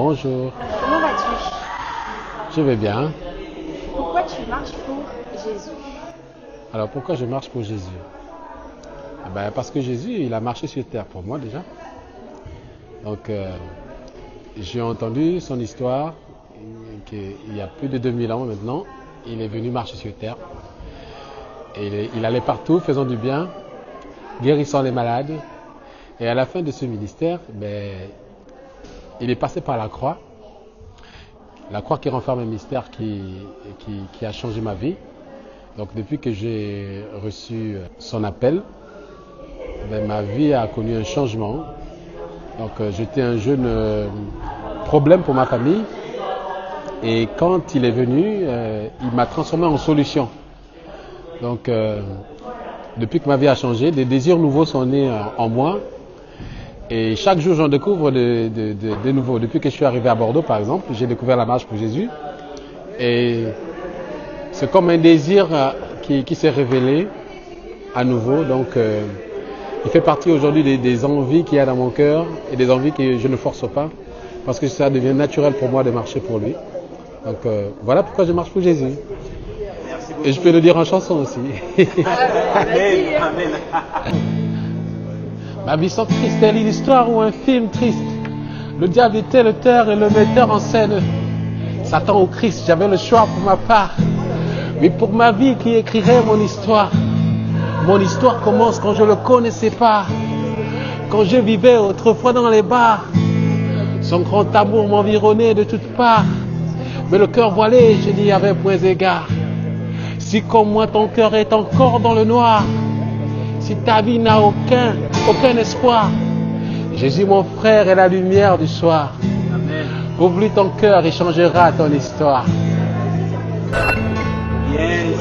Bonjour. Comment vas-tu? Je vais bien. Pourquoi tu marches pour Jésus? Alors pourquoi je marche pour Jésus? Parce que Jésus, il a marché sur terre pour moi déjà. Donc j'ai entendu son histoire, qu'il y a plus de 2000 ans maintenant, il est venu marcher sur terre. Et il allait partout faisant du bien, guérissant les malades. Et à la fin de ce ministère, il est passé par la croix. La croix qui renferme un mystère qui a changé ma vie. Donc depuis que j'ai reçu son appel, ma vie a connu un changement. Donc j'étais un jeune problème pour ma famille. Et quand il est venu, il m'a transformé en solution. Donc depuis que ma vie a changé, des désirs nouveaux sont nés en moi. Et chaque jour, j'en découvre de nouveaux. Depuis que je suis arrivé à Bordeaux, par exemple, j'ai découvert la marche pour Jésus. Et c'est comme un désir qui s'est révélé à nouveau. Donc, il fait partie aujourd'hui des envies qu'il y a dans mon cœur et des envies que je ne force pas. Parce que ça devient naturel pour moi de marcher pour lui. Donc, voilà pourquoi je marche pour Jésus. Et je peux le dire en chanson aussi. Amen. Amen. Ma vie sans Christ est l'histoire ou un film triste. Le diable était l'auteur et le metteur en scène. Satan ou Christ, j'avais le choix pour ma part. Mais pour ma vie qui écrirait mon histoire. Mon histoire commence quand je ne le connaissais pas. Quand je vivais autrefois dans les bars. Son grand amour m'environnait de toutes parts. Mais le cœur voilé, je n'y avais point égard. Si comme moi ton cœur est encore dans le noir. Si ta vie n'a aucun espoir, Jésus mon frère est la lumière du soir. Amen. Ouvre-lui ton cœur et changera ton histoire. Yes.